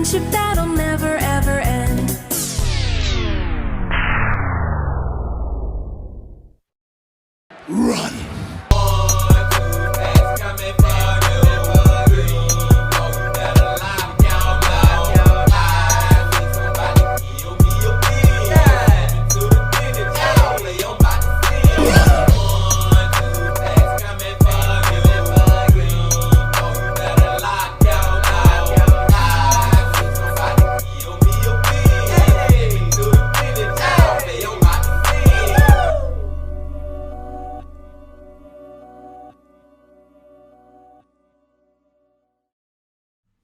friendship that'll never ever end. Run!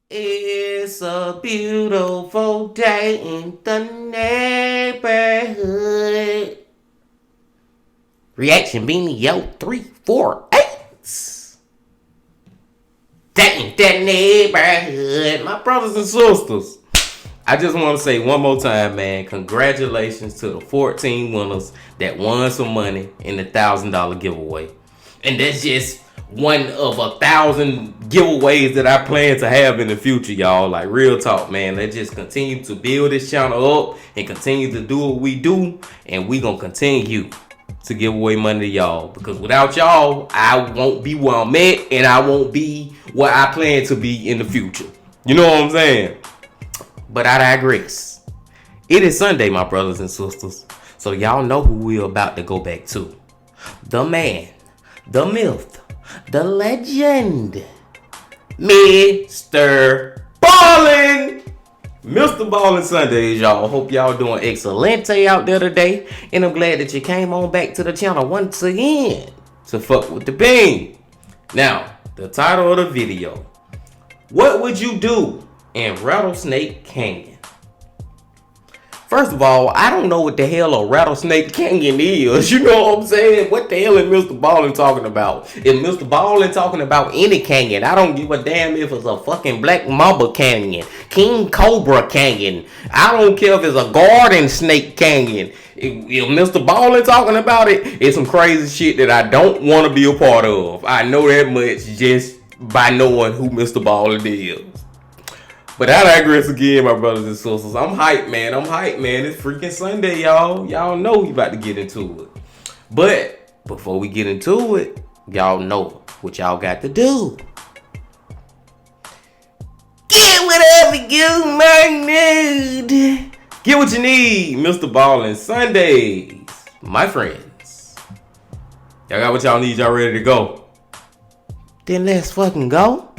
It's a beautiful day in the neighborhood. Reaction Beanie, yo, 348. Day in the neighborhood. My brothers and sisters, I just want to say one more time, man, congratulations to the 14 winners that won some money in the $1,000 giveaway. And that's just one of 1,000 giveaways that I plan to have in the future, y'all. Like, real talk, man. Let's just continue to build this channel up and continue to do what we do. And we gonna continue to give away money to y'all. Because without y'all, I won't be where I'm at. And I won't be where I plan to be in the future. You know what I'm saying? But I digress. It is Sunday, my brothers and sisters. So y'all know who we're about to go back to. The man, the myth, the legend, Mr. Ballen. Mr. Ballen Sundays, y'all. Hope y'all doing excelente out there today. And I'm glad that you came on back to the channel once again to fuck with the bean. Now, the title of the video. What would you do in Rattlesnake Canyon? First of all, I don't know what the hell a Rattlesnake Canyon is. You know what I'm saying? What the hell is Mr. Ballen talking about? Is Mr. Ballen talking about any canyon? I don't give a damn if it's a fucking Black Mamba Canyon, King Cobra Canyon. I don't care if it's a Garden Snake Canyon. If Mr. Ballen talking about it, it's some crazy shit that I don't want to be a part of. I know that much just by knowing who Mr. Ballen is. But I digress again, my brothers and sisters. I'm hyped, man. It's freaking Sunday, y'all. Y'all know we about to get into it. But before we get into it, y'all know what y'all got to do. Get whatever you might need. Get what you need, Mr. Ballen Sundays. My friends. Y'all got what y'all need. Y'all ready to go? Then let's fucking go.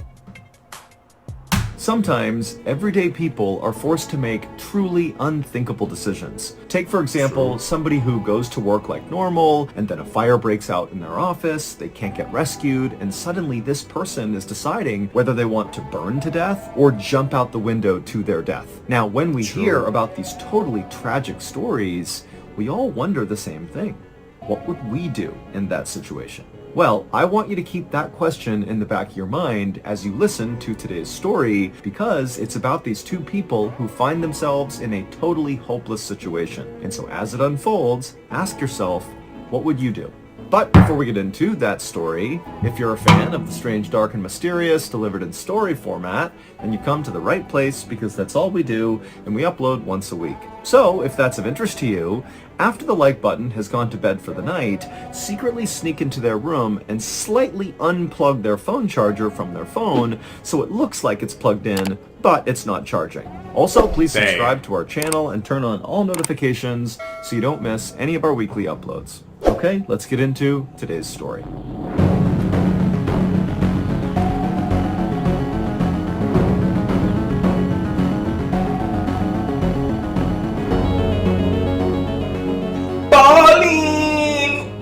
Sometimes, everyday people are forced to make truly unthinkable decisions. Take, for example, somebody who goes to work like normal, and then a fire breaks out in their office, they can't get rescued, and suddenly this person is deciding whether they want to burn to death or jump out the window to their death. Now, when we hear about these totally tragic stories, we all wonder the same thing. What would we do in that situation? Well, I want you to keep that question in the back of your mind as you listen to today's story, because it's about these two people who find themselves in a totally hopeless situation. And so as it unfolds, ask yourself, what would you do? But before we get into that story, if you're a fan of the strange, dark, and mysterious delivered in story format, then you come to the right place, because that's all we do, and we upload once a week. So, if that's of interest to you, after the like button has gone to bed for the night, secretly sneak into their room and slightly unplug their phone charger from their phone so it looks like it's plugged in, but it's not charging. Also, please subscribe to our channel and turn on all notifications so you don't miss any of our weekly uploads. Okay, let's get into today's story.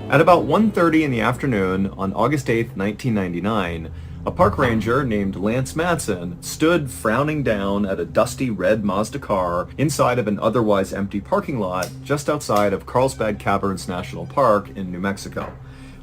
At about 1:30 in the afternoon on August 8th, 1999, a park ranger named Lance Madsen stood frowning down at a dusty red Mazda car inside of an otherwise empty parking lot just outside of Carlsbad Caverns National Park in New Mexico.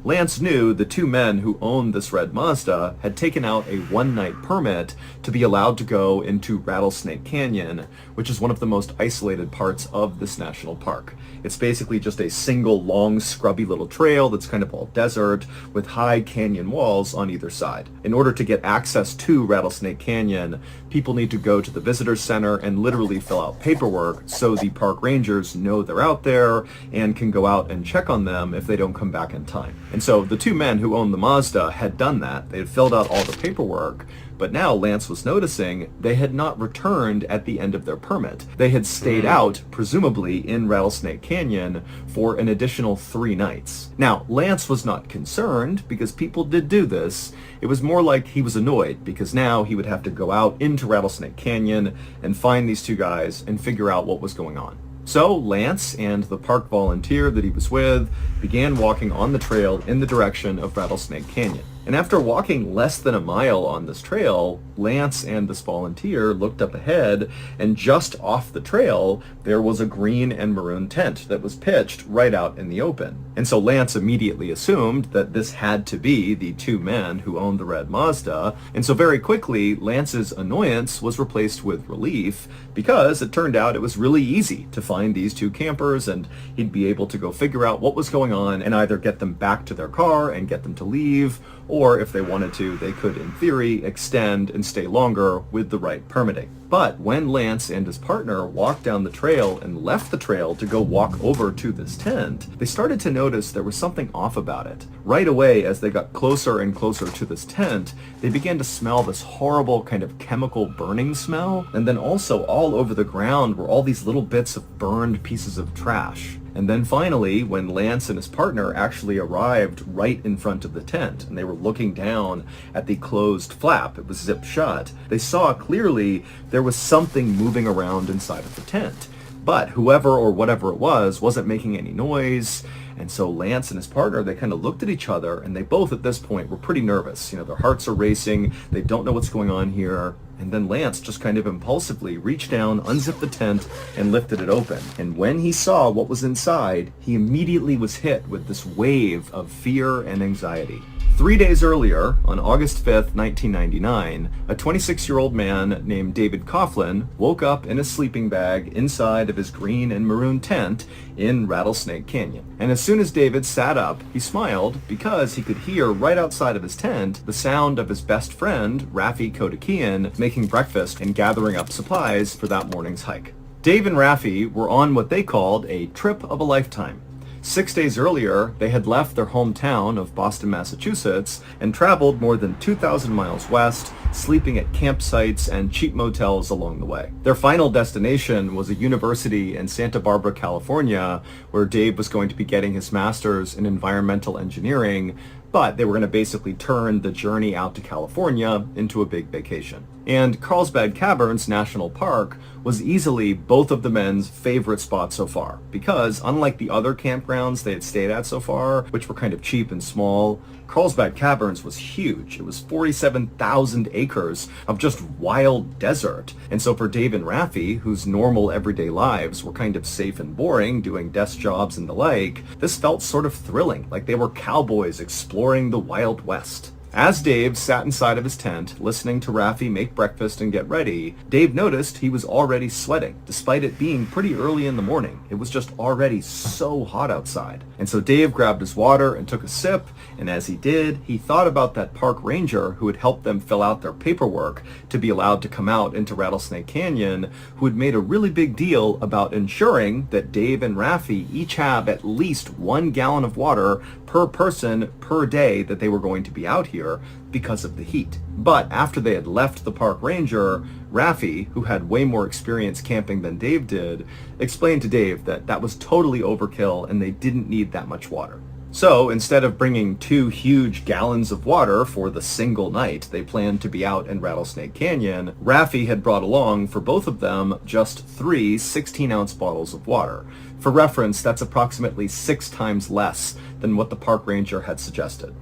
Lance knew the two men who owned this red Mazda had taken out a one-night permit to be allowed to go into Rattlesnake Canyon, which is one of the most isolated parts of this national park. It's basically just a single long scrubby little trail that's kind of all desert with high canyon walls on either side. In order to get access to Rattlesnake Canyon, people need to go to the visitor center and literally fill out paperwork so the park rangers know they're out there and can go out and check on them if they don't come back in time. And so the two men who owned the Mazda had done that. They had filled out all the paperwork, but now Lance was noticing they had not returned at the end of their permit. They had stayed out, presumably in Rattlesnake Canyon, for an additional 3 nights. Now, Lance was not concerned because people did do this. It was more like he was annoyed because now he would have to go out into Rattlesnake Canyon and find these two guys and figure out what was going on. So Lance and the park volunteer that he was with began walking on the trail in the direction of Rattlesnake Canyon. And after walking less than a mile on this trail, Lance and this volunteer looked up ahead, and just off the trail, there was a green and maroon tent that was pitched right out in the open. And so Lance immediately assumed that this had to be the two men who owned the red Mazda, and so very quickly, Lance's annoyance was replaced with relief, because it turned out it was really easy to find these two campers, and he'd be able to go figure out what was going on and either get them back to their car and get them to leave, or if they wanted to, they could, in theory, extend and stay longer with the right permitting. But when Lance and his partner walked down the trail and left the trail to go walk over to this tent, they started to notice there was something off about it. Right away, as they got closer and closer to this tent, they began to smell this horrible kind of chemical burning smell, and then also all over the ground were all these little bits of burned pieces of trash. And then finally, when Lance and his partner actually arrived right in front of the tent, and they were looking down at the closed flap, it was zipped shut, they saw clearly there was something moving around inside of the tent. But whoever or whatever it was wasn't making any noise, and so Lance and his partner, they kind of looked at each other, and they both at this point were pretty nervous. You know, their hearts are racing, they don't know what's going on here. And then Lance just kind of impulsively reached down, unzipped the tent, and lifted it open. And when he saw what was inside, he immediately was hit with this wave of fear and anxiety. 3 days earlier, on August 5th, 1999, a 26-year-old man named David Coughlin woke up in a sleeping bag inside of his green and maroon tent in Rattlesnake Canyon. And as soon as David sat up, he smiled because he could hear right outside of his tent the sound of his best friend, Raffi Kodakian, making breakfast and gathering up supplies for that morning's hike. Dave and Raffi were on what they called a trip of a lifetime. 6 days earlier, they had left their hometown of Boston, Massachusetts, and traveled more than 2,000 miles west, sleeping at campsites and cheap motels along the way. Their final destination was a university in Santa Barbara, California, where Dave was going to be getting his master's in environmental engineering, but they were going to basically turn the journey out to California into a big vacation. And Carlsbad Caverns National Park was easily both of the men's favorite spots so far, because unlike the other campgrounds they had stayed at so far, which were kind of cheap and small, Carlsbad Caverns was huge. It was 47,000 acres of just wild desert. And so for Dave and Raffi, whose normal everyday lives were kind of safe and boring, doing desk jobs and the like, this felt sort of thrilling, like they were cowboys exploring the Wild West. As Dave sat inside of his tent, listening to Raffi make breakfast and get ready, Dave noticed he was already sweating, despite it being pretty early in the morning. It was just already so hot outside. And so Dave grabbed his water and took a sip, and as he did, he thought about that park ranger who had helped them fill out their paperwork to be allowed to come out into Rattlesnake Canyon, who had made a really big deal about ensuring that Dave and Raffi each have at least 1 gallon of water per person per day that they were going to be out here because of the heat. But after they had left the park ranger, Raffi, who had way more experience camping than Dave did, explained to Dave that that was totally overkill and they didn't need that much water. So instead of bringing 2 huge gallons of water for the single night they planned to be out in Rattlesnake Canyon, Raffi had brought along for both of them just 3 16-ounce bottles of water. For reference, that's approximately 6 times less than what the park ranger had suggested.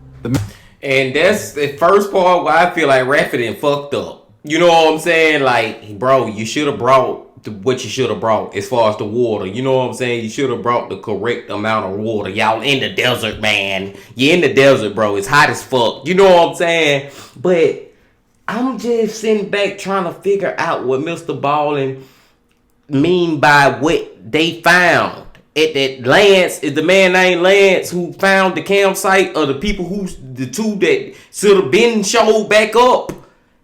And that's the first part where I feel like Raffi done fucked up. You know what I'm saying? Like, bro, you should have brought what you should have brought as far as the water. You know what I'm saying? You should have brought the correct amount of water. Y'all in the desert, man. You're in the desert, bro. It's hot as fuck. You know what I'm saying? But I'm just sitting back trying to figure out what Mr. Ballen mean by what they found. At that Lance, is the man named Lance who found the campsite, or the people the two that should have been showed back up?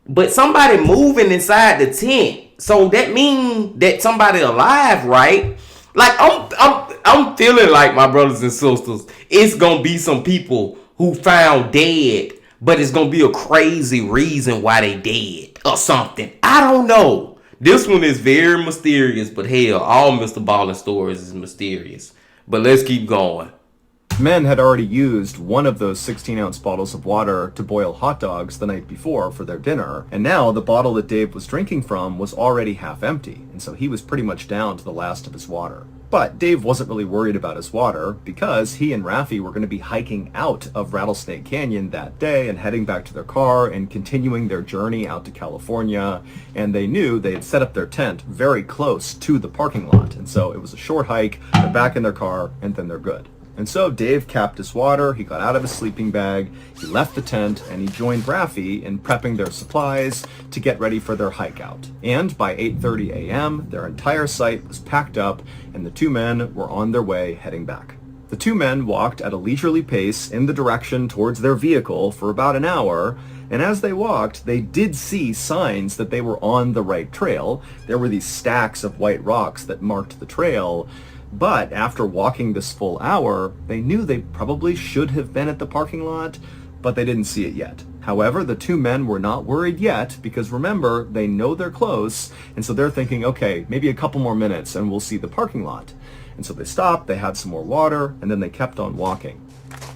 But somebody moving inside the tent. So that means that somebody alive, right? Like I'm feeling like, my brothers and sisters, it's gonna be some people who found dead, but it's gonna be a crazy reason why they dead or something. I don't know. This one is very mysterious, but hell, all Mr. Ballen stories is mysterious. But let's keep going. Men had already used one of those 16-ounce bottles of water to boil hot dogs the night before for their dinner, and now the bottle that Dave was drinking from was already half empty, and so he was pretty much down to the last of his water. But Dave wasn't really worried about his water because he and Raffi were going to be hiking out of Rattlesnake Canyon that day and heading back to their car and continuing their journey out to California. And they knew they had set up their tent very close to the parking lot. And so it was a short hike, they're back in their car, and then they're good. And so Dave capped his water, he got out of his sleeping bag, he left the tent, and he joined Raffi in prepping their supplies to get ready for their hike out. And by 8:30 a.m., their entire site was packed up, and the two men were on their way heading back. The two men walked at a leisurely pace in the direction towards their vehicle for about an hour, and as they walked, they did see signs that they were on the right trail. There were these stacks of white rocks that marked the trail. But after walking this full hour, they knew they probably should have been at the parking lot, but they didn't see it yet. However, the two men were not worried yet because remember, they know they're close, and so they're thinking, okay, maybe a couple more minutes and we'll see the parking lot. And so they stopped, they had some more water, and then they kept on walking.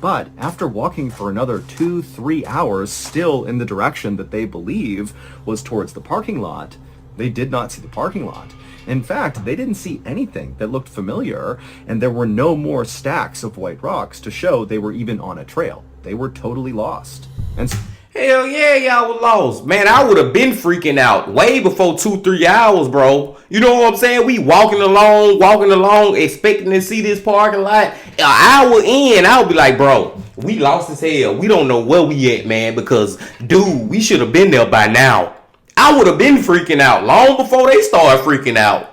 But after walking for another 2-3 hours, still in the direction that they believe was towards the parking lot, they did not see the parking lot. In fact, they didn't see anything that looked familiar, and there were no more stacks of white rocks to show they were even on a trail. They were totally lost. And Hell yeah, y'all were lost. Man, I would have been freaking out way before 2-3 hours, bro. You know what I'm saying? We walking along, expecting to see this parking lot. An hour in, I would be like, bro, we lost as hell. We don't know where we at, man, because, dude, we should have been there by now. I would have been freaking out long before they started freaking out.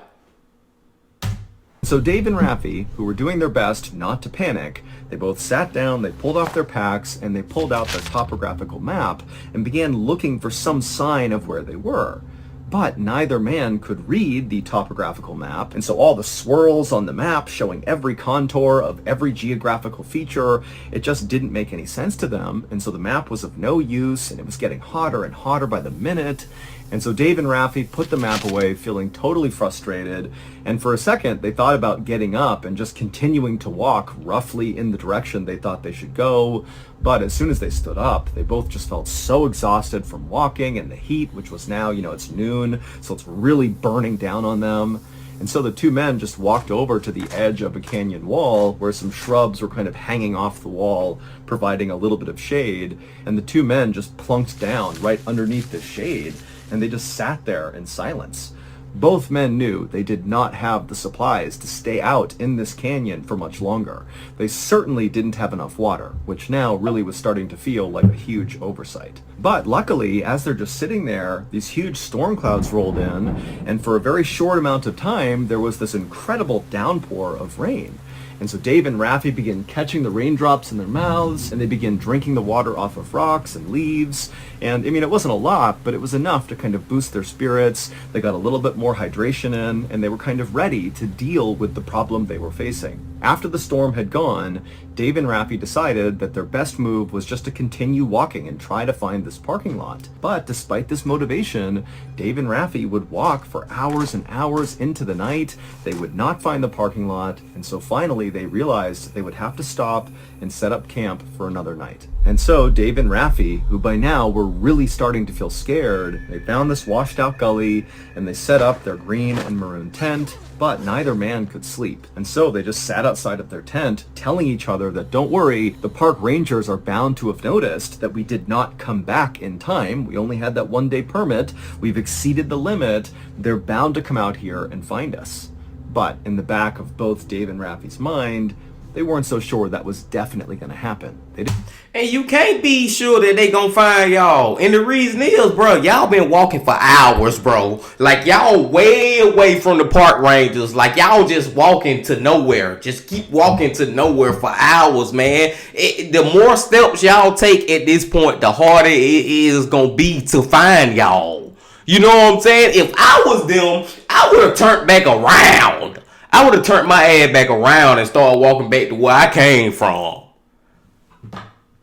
So Dave and Raffi, who were doing their best not to panic, they both sat down, they pulled off their packs, and they pulled out their topographical map and began looking for some sign of where they were. But neither man could read the topographical map, and so all the swirls on the map showing every contour of every geographical feature, it just didn't make any sense to them, and so the map was of no use, and it was getting hotter and hotter by the minute. And so Dave and Raffi put the map away, feeling totally frustrated, and for a second they thought about getting up and just continuing to walk roughly in the direction they thought they should go. But as soon as they stood up, they both just felt so exhausted from walking and the heat, which was now, it's noon, so it's really burning down on them. And so the two men just walked over to the edge of a canyon wall where some shrubs were kind of hanging off the wall, providing a little bit of shade, and the two men just plunked down right underneath the shade, and they just sat there in silence. Both men knew they did not have the supplies to stay out in this canyon for much longer. They certainly didn't have enough water, which now really was starting to feel like a huge oversight. But luckily, as they're just sitting there, these huge storm clouds rolled in, and for a very short amount of time, there was this incredible downpour of rain. And so Dave and Raffi begin catching the raindrops in their mouths, and they begin drinking the water off of rocks and leaves. And it wasn't a lot, but it was enough to kind of boost their spirits. They got a little bit more hydration in, and they were kind of ready to deal with the problem they were facing. After the storm had gone, Dave and Raffi decided that their best move was just to continue walking and try to find this parking lot. But despite this motivation, Dave and Raffi would walk for hours and hours into the night. They would not find the parking lot, and so finally they realized they would have to stop and set up camp for another night. And so Dave and Raffi, who by now were really starting to feel scared, they found this washed out gully and they set up their green and maroon tent, but neither man could sleep. And so they just sat outside of their tent, telling each other that, don't worry, the park rangers are bound to have noticed that we did not come back in time. We only had that 1-day permit. We've exceeded the limit. They're bound to come out here and find us. But in the back of both Dave and Raffi's mind, they weren't so sure that was definitely going to happen. And you can't be sure that they gonna find y'all. And the reason is, bro, y'all been walking for hours, bro. Like, y'all way away from the park rangers. Like, y'all just walking to nowhere. Just keep walking to nowhere for hours, man. The more steps y'all take at this point, the harder it is gonna be to find y'all. You know what I'm saying? If I was them, I would have turned back around. I would have turned my ass back around and started walking back to where I came from.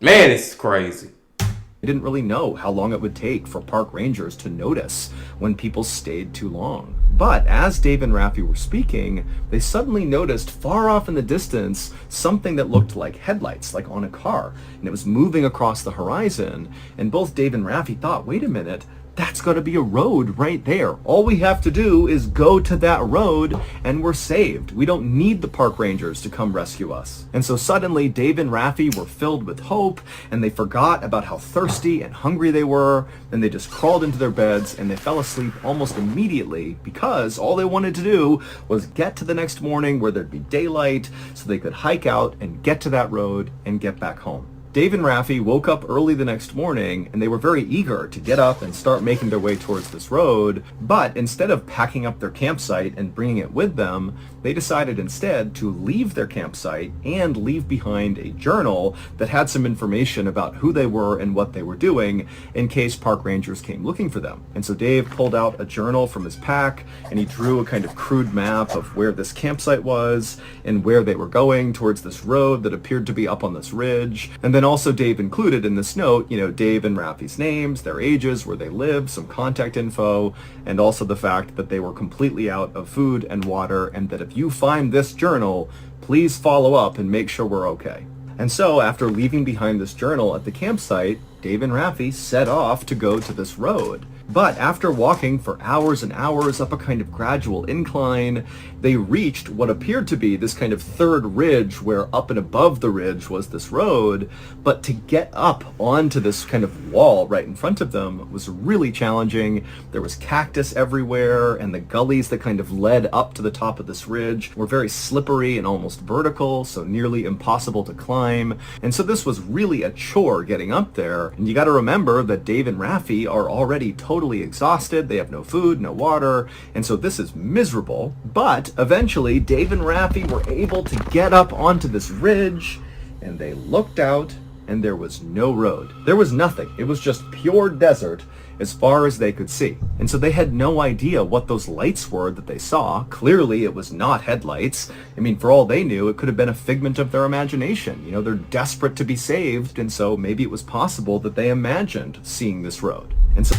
Man, it's crazy. They didn't really know how long it would take for park rangers to notice when people stayed too long. But as Dave and Raffi were speaking, they suddenly noticed far off in the distance something that looked like headlights, like on a car. And it was moving across the horizon. And both Dave and Raffi thought, wait a minute, that's got to be a road right there. All we have to do is go to that road and we're saved. We don't need the park rangers to come rescue us. And so suddenly Dave and Raffi were filled with hope and they forgot about how thirsty and hungry they were. Then they just crawled into their beds and they fell asleep almost immediately because all they wanted to do was get to the next morning where there'd be daylight so they could hike out and get to that road and get back home. Dave and Raffi woke up early the next morning and they were very eager to get up and start making their way towards this road, but instead of packing up their campsite and bringing it with them, they decided instead to leave their campsite and leave behind a journal that had some information about who they were and what they were doing in case park rangers came looking for them. And so Dave pulled out a journal from his pack and he drew a kind of crude map of where this campsite was and where they were going towards this road that appeared to be up on this ridge. And then also Dave included in this note, Dave and Raffi's names, their ages, where they lived, some contact info, and also the fact that they were completely out of food and water, and that if you find this journal, please follow up and make sure we're okay. And so after leaving behind this journal at the campsite, Dave and Raffi set off to go to this road. But after walking for hours and hours up a kind of gradual incline, they reached what appeared to be this kind of third ridge where up and above the ridge was this road. But to get up onto this kind of wall right in front of them was really challenging. There was cactus everywhere, and the gullies that kind of led up to the top of this ridge were very slippery and almost vertical, so nearly impossible to climb. And so this was really a chore getting up there. And you got to remember that Dave and Raffi are already totally exhausted. They have no food, no water, and so this is miserable. But eventually Dave and Raffi were able to get up onto this ridge, and they looked out and there was no road. There was nothing. It was just pure desert as far as they could see. And so they had no idea what those lights were that they saw. Clearly it was not headlights. I mean, for all they knew, it could have been a figment of their imagination. They're desperate to be saved, and so maybe it was possible that they imagined seeing this road. And so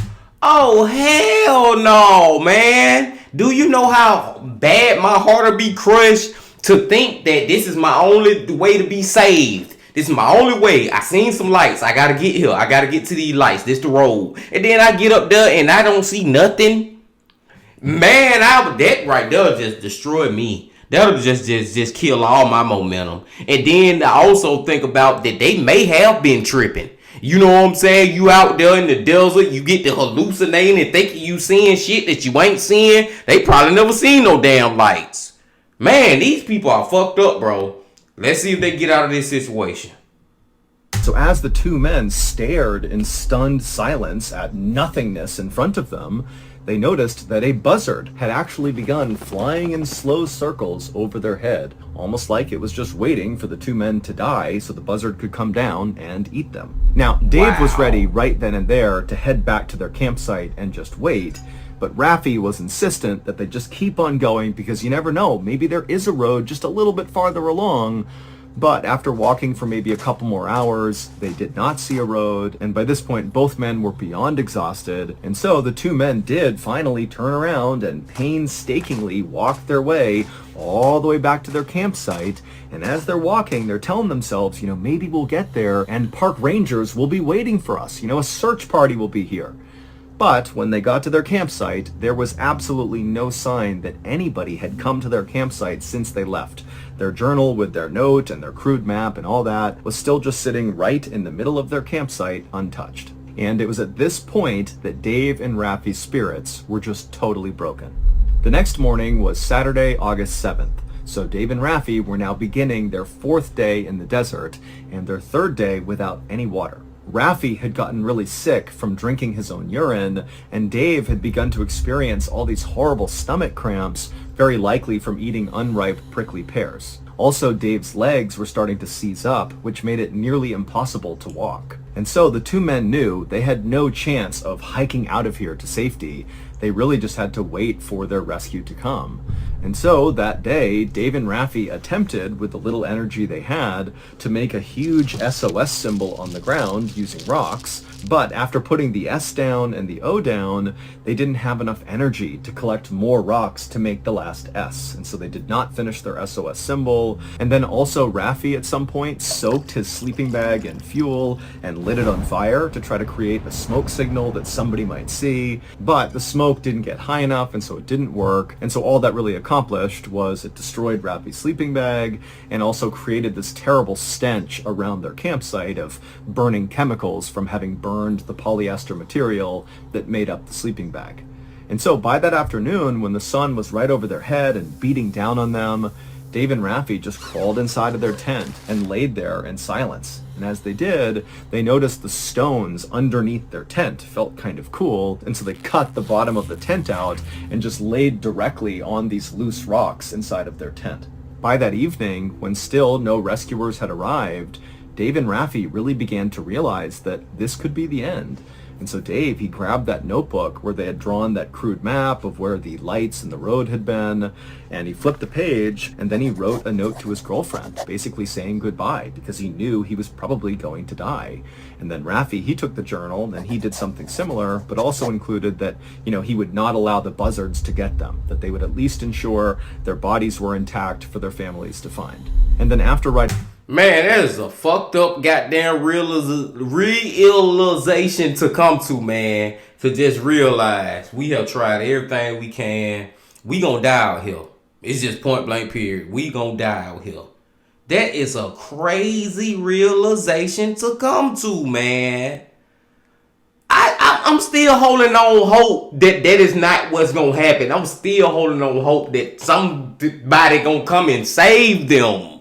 Oh, hell no, man. Do you know how bad my heart would be crushed to think that this is my only way to be saved? This is my only way. I seen some lights. I gotta get here. I gotta get to these lights. This the road. And then I get up there and I don't see nothing. Man, that right there just destroy me. That'll just kill all my momentum. And then I also think about that they may have been tripping. You know what I'm saying? You out there in the desert, you get to hallucinating and thinking you seeing shit that you ain't seeing. They probably never seen no damn lights. Man, these people are fucked up, bro. Let's see if they get out of this situation. So as the two men stared in stunned silence at nothingness in front of them, they noticed that a buzzard had actually begun flying in slow circles over their head, almost like it was just waiting for the two men to die so the buzzard could come down and eat them. Now, Dave was ready right then and there to head back to their campsite and just wait, but Raffi was insistent that they just keep on going because you never know, maybe there is a road just a little bit farther along. But after walking for maybe a couple more hours, they did not see a road, and by this point both men were beyond exhausted, and so the two men did finally turn around and painstakingly walk their way all the way back to their campsite. And as they're walking, they're telling themselves, maybe we'll get there and park rangers will be waiting for us, a search party will be here. But when they got to their campsite, there was absolutely no sign that anybody had come to their campsite since they left. Their journal with their note and their crude map and all that was still just sitting right in the middle of their campsite, untouched. And it was at this point that Dave and Raffi's spirits were just totally broken. The next morning was Saturday, August 7th. So Dave and Raffi were now beginning their 4th day in the desert and their 3rd day without any water. Raffi had gotten really sick from drinking his own urine, and Dave had begun to experience all these horrible stomach cramps, very likely from eating unripe prickly pears. Also, Dave's legs were starting to seize up, which made it nearly impossible to walk. And so the two men knew they had no chance of hiking out of here to safety. They really just had to wait for their rescue to come. And so that day, Dave and Raffi attempted, with the little energy they had, to make a huge SOS symbol on the ground using rocks, but after putting the S down and the O down, they didn't have enough energy to collect more rocks to make the last S, and so they did not finish their SOS symbol. And then also Raffi at some point soaked his sleeping bag in fuel and lit it on fire to try to create a smoke signal that somebody might see, but the smoke didn't get high enough, and so it didn't work, and so all that really accomplished was it destroyed Raffi's sleeping bag and also created this terrible stench around their campsite of burning chemicals from having burned the polyester material that made up the sleeping bag. And so by that afternoon, when the sun was right over their head and beating down on them, Dave and Raffi just crawled inside of their tent and laid there in silence. And as they did, they noticed the stones underneath their tent felt kind of cool, and so they cut the bottom of the tent out and just laid directly on these loose rocks inside of their tent. By that evening, when still no rescuers had arrived, Dave and Raffi really began to realize that this could be the end. And so Dave, he grabbed that notebook where they had drawn that crude map of where the lights and the road had been, and he flipped the page, and then he wrote a note to his girlfriend, basically saying goodbye, because he knew he was probably going to die. And then Raffi, he took the journal, and he did something similar, but also included that, he would not allow the buzzards to get them, that they would at least ensure their bodies were intact for their families to find. And then after writing... Man, that is a fucked up goddamn realization to come to, man. To just realize we have tried everything we can. We gonna die out here. It's just point blank period. We gonna die out here. That is a crazy realization to come to, man. I'm still holding on hope that is not what's gonna happen. I'm still holding on hope that somebody gonna come and save them.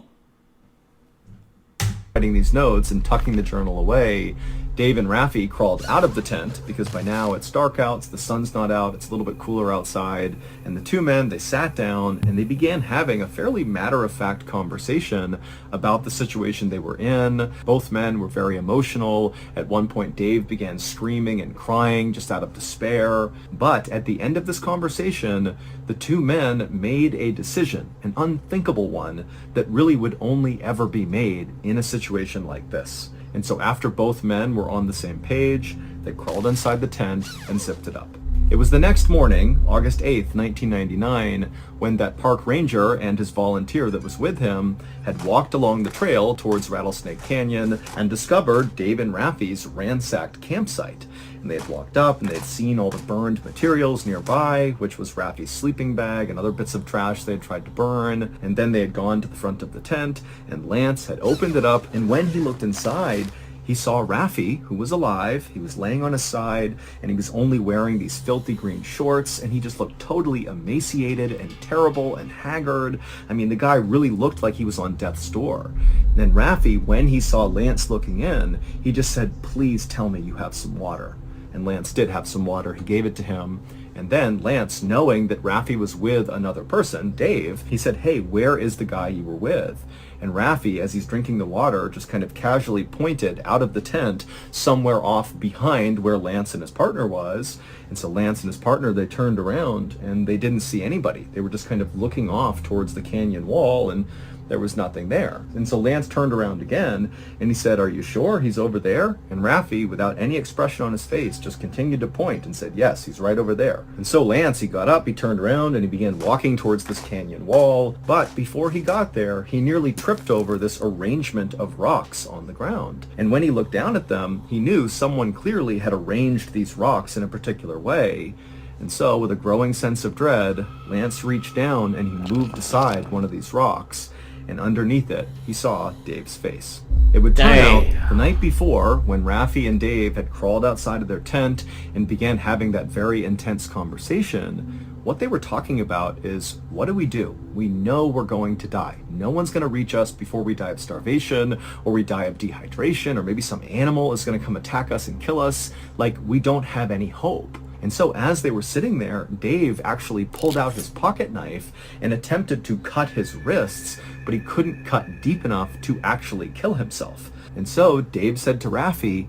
Writing these notes and tucking the journal away, Dave and Raffi crawled out of the tent because by now it's dark out, the sun's not out, it's a little bit cooler outside, and the two men, they sat down and they began having a fairly matter-of-fact conversation about the situation they were in. Both men were very emotional. At one point, Dave began screaming and crying just out of despair. But at the end of this conversation, the two men made a decision, an unthinkable one, that really would only ever be made in a situation like this. And so after both men were on the same page, they crawled inside the tent and zipped it up. It was the next morning, August 8th, 1999, when that park ranger and his volunteer that was with him had walked along the trail towards Rattlesnake Canyon and discovered Dave and Raffi's ransacked campsite. And they had walked up and they had seen all the burned materials nearby, which was Raffi's sleeping bag and other bits of trash they had tried to burn. And then they had gone to the front of the tent and Lance had opened it up, and when he looked inside, he saw Raffi, who was alive. He was laying on his side, and he was only wearing these filthy green shorts, and he just looked totally emaciated and terrible and haggard. I mean, the guy really looked like he was on death's door. And then Raffi, when he saw Lance looking in, he just said, "Please tell me you have some water." And Lance did have some water. He gave it to him. And then Lance, knowing that Raffi was with another person, Dave, he said, "Hey, where is the guy you were with?" And Raffi, as he's drinking the water, just kind of casually pointed out of the tent somewhere off behind where Lance and his partner was. And so Lance and his partner, they turned around and they didn't see anybody. They were just kind of looking off towards the canyon wall, and there was nothing there. And so Lance turned around again and he said, "Are you sure he's over there?" And Raffi, without any expression on his face, just continued to point and said, "Yes, he's right over there." And so Lance, he got up, he turned around, and he began walking towards this canyon wall. But before he got there, he nearly tripped over this arrangement of rocks on the ground. And when he looked down at them, he knew someone clearly had arranged these rocks in a particular way. And so, with a growing sense of dread, Lance reached down and he moved aside one of these rocks. And underneath it, he saw Dave's face. It would turn out the night before, when Raffi and Dave had crawled outside of their tent and began having that very intense conversation, what they were talking about is, what do? We know we're going to die. No one's going to reach us before we die of starvation, or we die of dehydration, or maybe some animal is going to come attack us and kill us. Like, we don't have any hope. And so as they were sitting there, Dave actually pulled out his pocket knife and attempted to cut his wrists, but he couldn't cut deep enough to actually kill himself. And so Dave said to Raffi,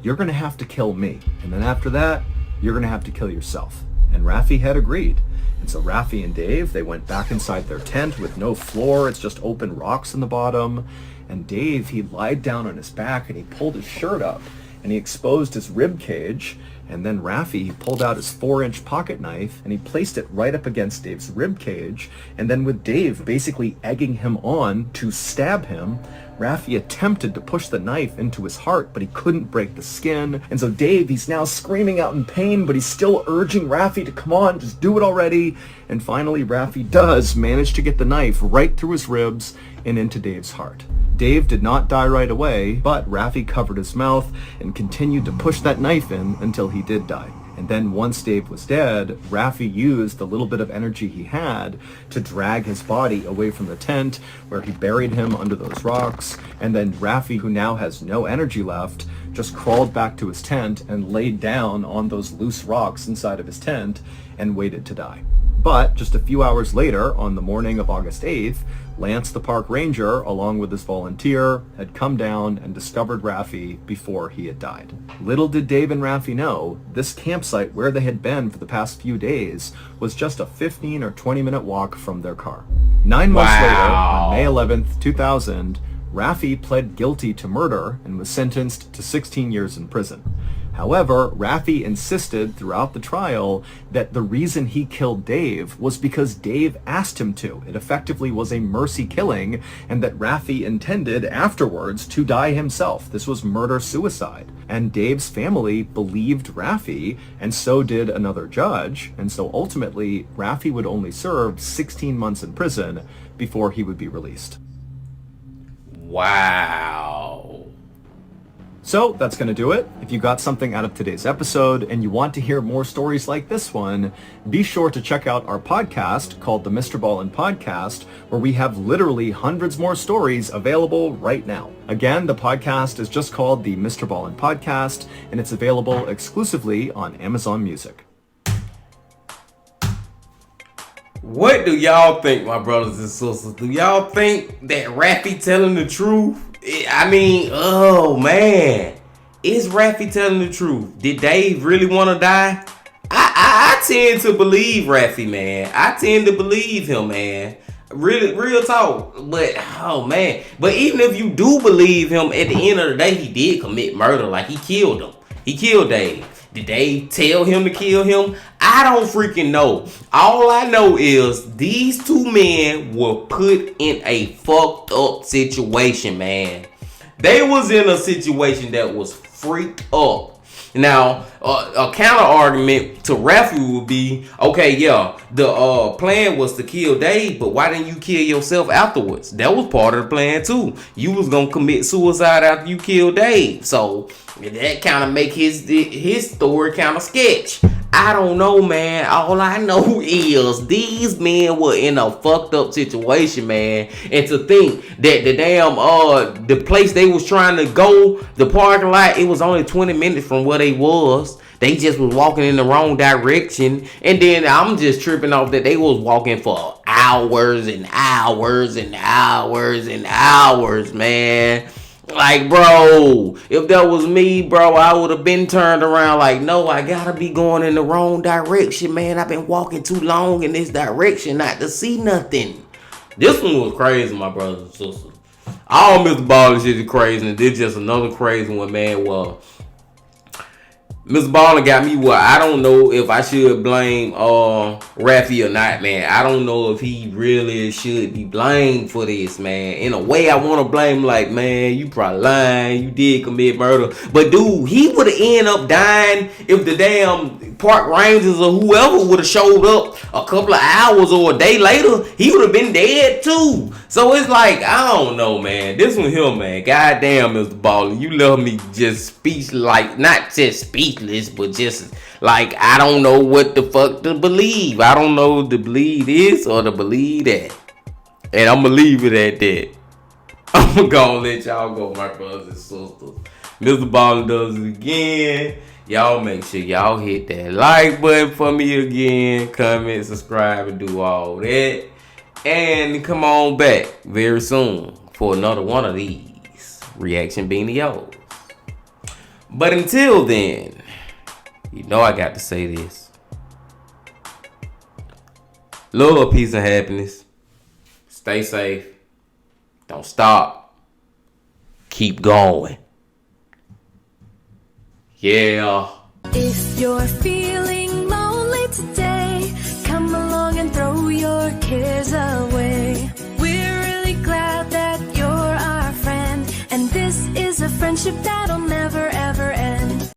"You're going to have to kill me. And then after that, you're going to have to kill yourself." And Raffi had agreed. And so Raffi and Dave, they went back inside their tent with no floor. It's just open rocks in the bottom. And Dave, he lied down on his back and he pulled his shirt up and he exposed his rib cage. And then Raffi, he pulled out his 4-inch pocket knife and he placed it right up against Dave's rib cage. And then with Dave basically egging him on to stab him, Raffi attempted to push the knife into his heart, but he couldn't break the skin. And so Dave, he's now screaming out in pain, but he's still urging Raffi to come on, just do it already. And finally, Raffi does manage to get the knife right through his ribs and into Dave's heart. Dave did not die right away, but Raffi covered his mouth and continued to push that knife in until he did die. And then once Dave was dead, Raffi used the little bit of energy he had to drag his body away from the tent, where he buried him under those rocks. And then Raffi, who now has no energy left, just crawled back to his tent and laid down on those loose rocks inside of his tent and waited to die. But just a few hours later, on the morning of August 8th, Lance the park ranger, along with his volunteer, had come down and discovered Raffi before he had died. Little did Dave and Raffi know, this campsite where they had been for the past few days was just a 15 or 20-minute walk from their car. 9 months later, on May 11th, 2000, Raffi pled guilty to murder and was sentenced to 16 years in prison. However, Raffi insisted throughout the trial that the reason he killed Dave was because Dave asked him to. It effectively was a mercy killing, and that Raffi intended afterwards to die himself. This was murder-suicide. And Dave's family believed Raffi, and so did another judge. And so ultimately, Raffi would only serve 16 months in prison before he would be released. Wow. So that's going to do it. If you got something out of today's episode and you want to hear more stories like this one, be sure to check out our podcast called the Mrballen Podcast, where we have literally hundreds more stories available right now. Again, the podcast is just called the Mrballen Podcast, and it's available exclusively on Amazon Music. What do y'all think, my brothers and sisters? Do y'all think that Raffi telling the truth? I mean, oh man, is Raffi telling the truth? Did Dave really want to die? I tend to believe Raffi, man. I tend to believe him, man. Really, real talk. But oh man, but even if you do believe him, at the end of the day, he did commit murder. Like, he killed him. He killed Dave. Did they tell him to kill him? I don't freaking know. All I know is these two men were put in a fucked up situation, man. They was in a situation that was freaked up. Now, a counter argument to Raffi would be, okay, yeah, the plan was to kill Dave, but why didn't you kill yourself afterwards? That was part of the plan too. You was gonna commit suicide after you killed Dave, so that kind of make his story kind of sketch. I don't know, man. All I know is these men were in a fucked up situation, man. And to think that the damn the place they was trying to go, the parking lot, it was only 20 minutes from where they was. They just was walking in the wrong direction. And then I'm just tripping off that they was walking for hours and hours and hours and hours, man. Like, bro, if that was me, bro, I would have been turned around like, no, I gotta be going in the wrong direction, man. I've been walking too long in this direction not to see nothing. This one was crazy, my brothers and sisters. All Mr. Ballen shit is crazy, and this just another crazy one, man. Well, Mr. Ballen got me. Well, I don't know if I should blame Raffy or not, man. I don't know if he really should be blamed for this, man. In a way, I want to blame him, like, man, you probably lying. You did commit murder. But, dude, he would have ended up dying if the damn park rangers or whoever would have showed up a couple of hours or a day later. He would have been dead, too. So, it's like, I don't know, man. This one here, man. Goddamn, Mr. Ballen. You left me just speechless, like, not just speechless, but just like, I don't know what the fuck to believe. I don't know to believe this or to believe that. And I'm gonna leave it at that. I'm gonna let y'all go, my brothers and sisters. Mr. Ballen does it again. Y'all make sure y'all hit that like button for me again. Comment, subscribe, and do all that. And come on back very soon for another one of these reaction videos. But until then, you know I got to say this. Love, peace, and happiness. Stay safe. Don't stop. Keep going. Yeah. If you're feeling lonely today, come along and throw your cares away. We're really glad that you're our friend, and this is a friendship that'll